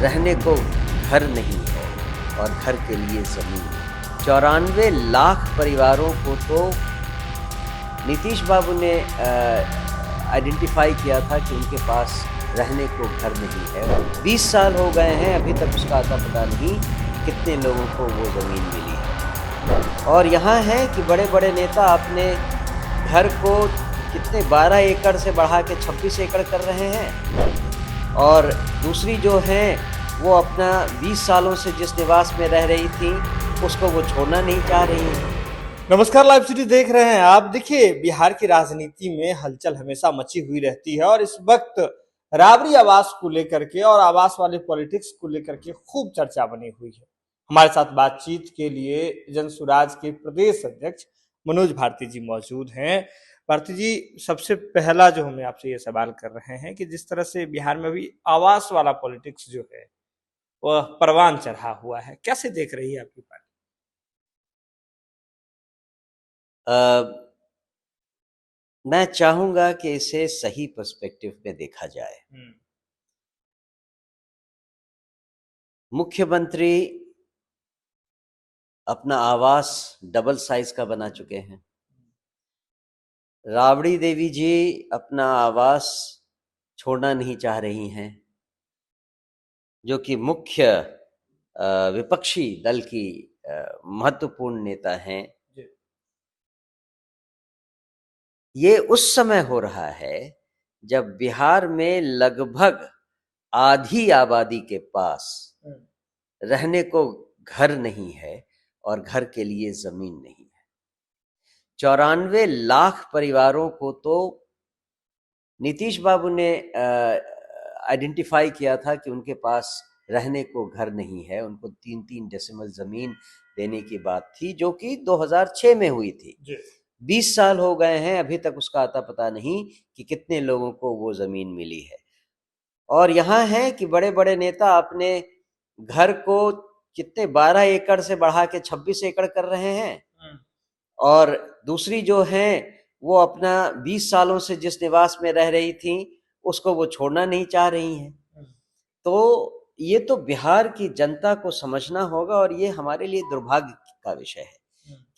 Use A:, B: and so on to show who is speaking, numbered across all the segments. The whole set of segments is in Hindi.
A: रहने को घर नहीं है और घर के लिए ज़मीन। 94 लाख परिवारों को तो नीतीश बाबू ने आइडेंटिफाई किया था कि उनके पास रहने को घर नहीं है। 20 साल हो गए हैं, अभी तक उसका आता पता नहीं कितने लोगों को वो ज़मीन मिली है। और यहाँ है कि बड़े-बड़े नेता अपने घर को कितने 12 एकड़ से बढ़ा के 26 एकड़ कर रहे हैं, और दूसरी जो हैं वो अपना 20 सालों से जिस निवास में रह रही थी उसको वो छोड़ना नहीं चाह रही हैं।
B: नमस्कार, लाइव सिटी देख रहे हैं आप। देखिए, बिहार की राजनीति में हलचल हमेशा मची हुई रहती है और इस वक्त राबड़ी आवास को लेकर के और आवास वाले पॉलिटिक्स को लेकर के खूब चर्चा बनी हुई है। हमारे साथ बातचीत के लिए जन सुराज के प्रदेश अध्यक्ष मनोज भारती जी मौजूद हैं। भारती जी, सबसे पहला जो हमें आपसे ये सवाल कर रहे हैं कि जिस तरह से बिहार में भी आवास वाला पॉलिटिक्स जो है वह परवान चढ़ा हुआ है, कैसे देख रही है आपकी पार्टी?
A: मैं चाहूँगा कि इसे सही पर्सपेक्टिव में देखा जाए। मुख्यमंत्री अपना आवास डबल साइज का बना चुके हैं। राबड़ी देवी जी अपना आवास छोड़ना नहीं चाह रही हैं, जो कि मुख्य विपक्षी दल की महत्वपूर्ण नेता हैं। ये उस समय हो रहा है जब बिहार में लगभग आधी आबादी के पास रहने को घर नहीं है और घर के लिए ज़मीन नहीं है। 94 लाख परिवारों को तो नीतीश बाबू ने आइडेंटिफाई किया था कि उनके पास रहने को घर नहीं है। उनको 3-3 डेसिमल ज़मीन देने की बात थी, जो कि 2006 में हुई थी। 20 साल हो गए हैं, अभी तक उसका आता पता नहीं कि कितने लोगों को वो ज़मीन मिली है। और यहाँ है कि बड़े-बड़े नेता अपने घर को कितने 12 एकड़ से बढ़ा के 26 एकड़ कर रहे हैं, और दूसरी जो हैं वो अपना 20 सालों से जिस निवास में रह रही थी उसको वो छोड़ना नहीं चाह रही हैं। तो ये तो बिहार की जनता को समझना होगा, और ये हमारे लिए दुर्भाग्य का विषय है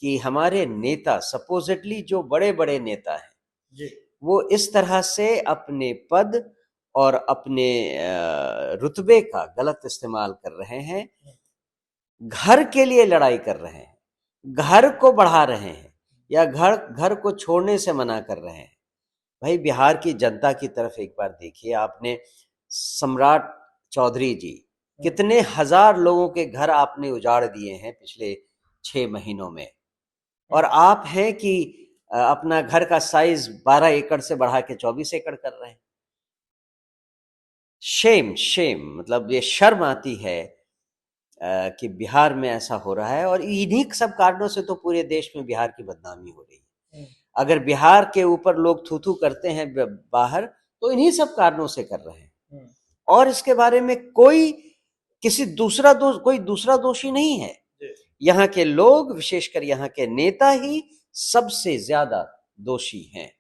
A: कि हमारे नेता, सपोजिटली जो बड़े-बड़े नेता हैं, वो इस तरह से अपने पद और अपने रुतबे का गलत इस्तेमाल कर रहे हैं। घर के लिए लड़ाई कर रहे हैं, घर को बढ़ा रहे हैं, या घर को छोड़ने से मना कर रहे हैं। भाई, बिहार की जनता की तरफ एक बार देखिए। आपने सम्राट चौधरी जी, कितने हजार लोगों के घर आपने उजाड़ दिए हैं पिछले 6 महीनों में, और आप हैं कि अपना घर का साइज 12 एकड़ से बढ़ा के 24 एकड़ कर रहे हैं। शेम, मतलब ये शर्म आती है कि बिहार में ऐसा हो रहा है, और इन्हीं सब कारणों से तो पूरे देश में बिहार की बदनामी हो रही है। अगर बिहार के ऊपर लोग थू-थू करते हैं बाहर, तो इन्हीं सब कारणों से कर रहे हैं, और इसके बारे में कोई दूसरा दोषी नहीं है। यहाँ के लोग, विशेषकर यहाँ के नेता ही सबसे ज्यादा दोषी हैं।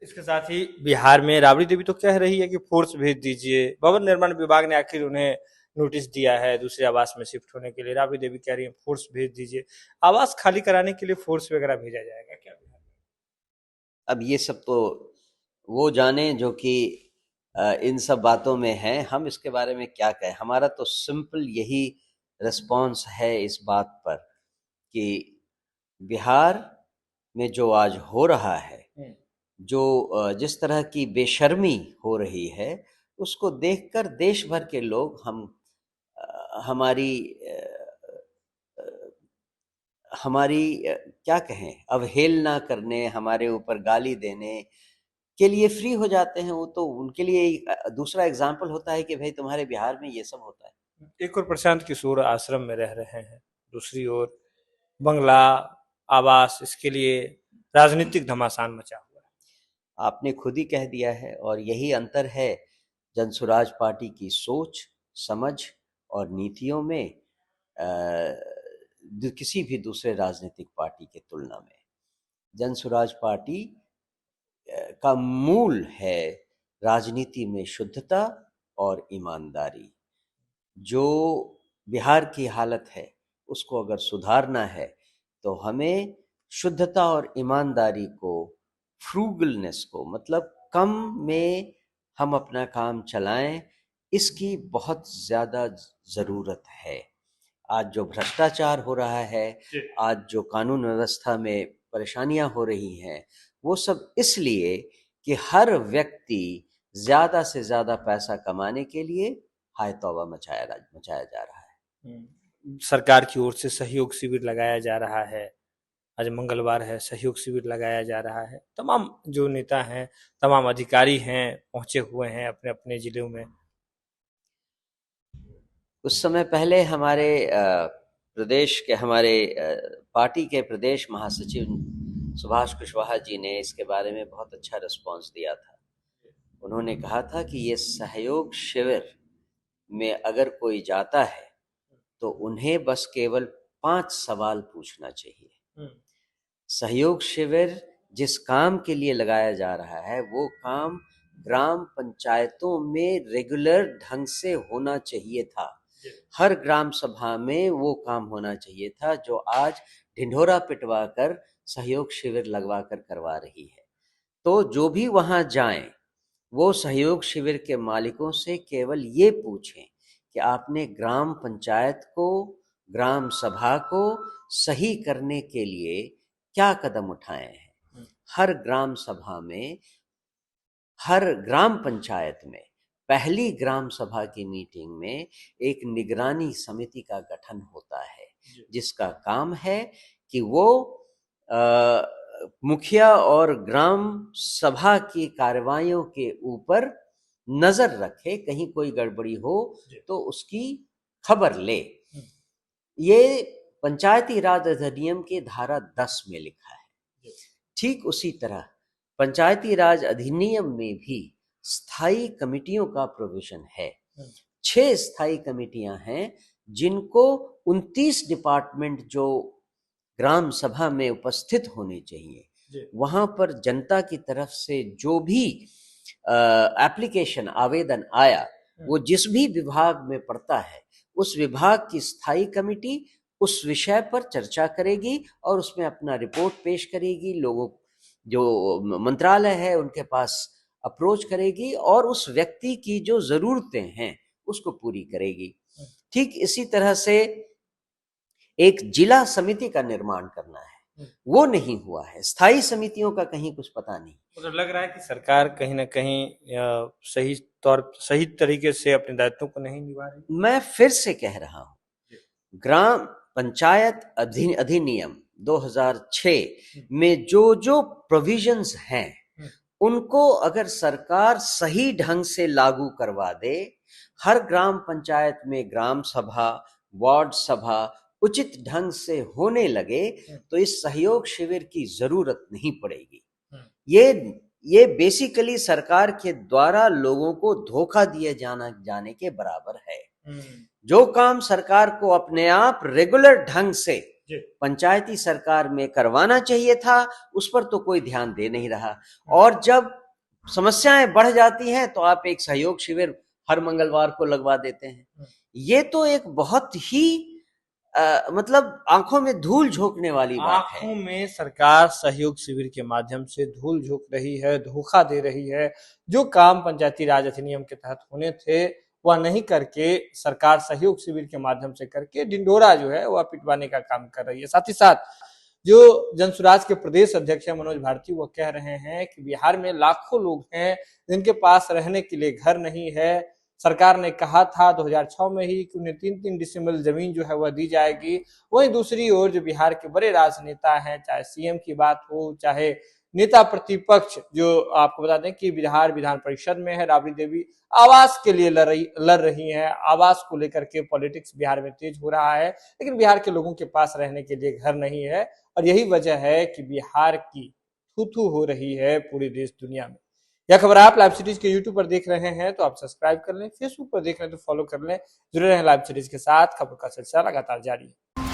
B: इसके साथ ही बिहार में राबड़ी देवी तो कह रही है कि फोर्स भेज दीजिए। भवन निर्माण विभाग ने आखिर उन्हें नोटिस दिया है दूसरे आवास में शिफ्ट होने के लिए। राबड़ी देवी कह रही है फोर्स भेज दीजिए। आवास खाली कराने के लिए फोर्स वगैरह भेजा जाएगा क्या?
A: अब ये सब तो वो जाने जो कि इन सब बातों में हैं। हम इसके बारे में क्या कहें। हमारा तो सिंपल यही रिस्पॉन्स है इस बात पर कि बिहार में जो आज हो रहा है, जो जिस तरह की बेशर्मी हो रही है, उसको देखकर देश भर के लोग हमारी क्या कहें, अवहेलना करने, हमारे ऊपर गाली देने के लिए फ्री हो जाते हैं। वो तो उनके लिए दूसरा एग्जाम्पल होता है कि भाई तुम्हारे बिहार में ये सब होता है।
B: एक और प्रशांत किशोर आश्रम में रह रहे हैं, दूसरी ओर बंगला, आवास, इसके लिए राजनीतिक घमासान मचा हुआ है।
A: आपने खुद ही कह दिया है, और यही अंतर है जनसुराज पार्टी की सोच, समझ और नीतियों में किसी भी दूसरे राजनीतिक पार्टी के तुलना में। जनसुराज पार्टी का मूल है राजनीति में शुद्धता और ईमानदारी। जो बिहार की हालत है उसको अगर सुधारना है तो हमें शुद्धता और ईमानदारी को, फ्रूगलनेस को, मतलब कम में हम अपना काम चलाएं, इसकी बहुत ज़्यादा ज़रूरत है। आज जो भ्रष्टाचार हो रहा है, आज जो कानून व्यवस्था में परेशानियां हो रही हैं, वो सब इसलिए कि हर व्यक्ति ज़्यादा से ज़्यादा पैसा कमाने के लिए हाय तौबा मचाया जा रहा है।
B: सरकार की ओर से सहयोग शिविर लगाया जा रहा है, आज मंगलवार है, सहयोग शिविर लगाया जा रहा है, तमाम जो नेता हैं, तमाम अधिकारी हैं, पहुंचे हुए हैं अपने अपने जिलों में।
A: कुछ समय पहले हमारे प्रदेश के हमारे पार्टी के प्रदेश महासचिव सुभाष कुशवाहा जी ने इसके बारे में बहुत अच्छा रिस्पॉन्स दिया था। उन्होंने कहा था कि ये सहयोग शिविर में अगर कोई जाता है तो उन्हें बस केवल 5 सवाल पूछना चाहिए। सहयोग शिविर जिस काम के लिए लगाया जा रहा है वो काम ग्राम पंचायतों में रेगुलर ढंग से होना चाहिए था। हर ग्राम सभा में वो काम होना चाहिए था जो आज ढिंढोरा पिटवा कर सहयोग शिविर लगवा कर करवा रही है। तो जो भी वहां जाएं वो सहयोग शिविर के मालिकों से केवल ये पूछें कि आपने ग्राम पंचायत को, ग्राम सभा को सही करने के लिए क्या कदम उठाए हैं। हर ग्राम सभा में, हर ग्राम पंचायत में पहली ग्राम सभा की मीटिंग में एक निगरानी समिति का गठन होता है जिसका काम है कि वो मुखिया और ग्राम सभा की कार्रवाइयों के ऊपर नजर रखे, कहीं कोई गड़बड़ी हो तो उसकी खबर ले। ये पंचायती राज अधिनियम की धारा 10 में लिखा है। ठीक उसी तरह पंचायती राज अधिनियम में भी स्थायी कमिटियों का प्रोविजन है। 6 स्थायी कमिटियां हैं जिनको 29 डिपार्टमेंट जो ग्राम सभा में उपस्थित होने चाहिए, वहां पर जनता की तरफ से जो भी एप्लीकेशन, आवेदन आया, वो जिस भी विभाग में पड़ता है उस विभाग की स्थायी कमिटी उस विषय पर चर्चा करेगी और उसमें अपना रिपोर्ट पेश करेगी, लोगों जो मंत्रालय है उनके पास अप्रोच करेगी और उस व्यक्ति की जो जरूरतें हैं उसको पूरी करेगी। ठीक इसी तरह से एक जिला समिति का निर्माण करना है, वो नहीं हुआ है। स्थायी समितियों का कहीं कुछ पता नहीं।
B: मतलब लग रहा है कि सरकार कहीं ना कहीं सही तरीके से अपने दायित्वों को नहीं निभा रही।
A: मैं फिर से कह रहा हूँ, ग्राम पंचायत अधिनियम 2006 में जो प्रोविजंस हैं उनको अगर सरकार सही ढंग से लागू करवा दे, हर ग्राम पंचायत में ग्राम सभा, वार्ड सभा उचित ढंग से होने लगे तो इस सहयोग शिविर की जरूरत नहीं पड़ेगी। ये बेसिकली सरकार के द्वारा लोगों को धोखा दिए जाने के बराबर है। जो काम सरकार को अपने आप रेगुलर ढंग से पंचायती सरकार में करवाना चाहिए था उस पर तो कोई ध्यान दे नहीं रहा, और जब समस्याएं बढ़ जाती हैं तो आप एक सहयोग शिविर हर मंगलवार को लगवा देते हैं। ये तो एक बहुत ही मतलब आंखों में धूल झोंकने वाली बात है।
B: आंखों में सरकार सहयोग शिविर के माध्यम से धूल झोंक रही है, धोखा दे रही है। जो काम पंचायती राज अधिनियम के तहत होने थे वह नहीं करके सरकार सहयोग शिविर के माध्यम से करके ढिंढोरा जो है वह पिटवाने का काम कर रही है। साथ ही साथ जो जनसुराज के प्रदेश अध्यक्ष है मनोज भारती, वो कह रहे हैं कि बिहार में लाखों लोग हैं जिनके पास रहने के लिए घर नहीं है। सरकार ने कहा था 2006 में ही कि उन्हें 3-3 डिसमिल जमीन जो है वह दी जाएगी। वहीं दूसरी ओर जो बिहार के बड़े राजनेता हैं, चाहे सीएम की बात हो, चाहे नेता प्रतिपक्ष, जो आपको बता दें कि बिहार विधान परिषद में है राबड़ी देवी, आवास के लिए लड़ रही हैं। आवास को लेकर के पॉलिटिक्स बिहार में तेज हो रहा है, लेकिन बिहार के लोगों के पास रहने के लिए घर नहीं है और यही वजह है कि बिहार की थू-थू हो रही है पूरे देश दुनिया में। यह खबर आप लाइव सिटीज के यूट्यूब पर देख रहे हैं तो आप सब्सक्राइब कर लें, फेसबुक पर देख रहे हैं तो फॉलो कर लें। जुड़े रहें लाइव सिटीज के साथ, खबर का सिलसिला लगातार जारी है।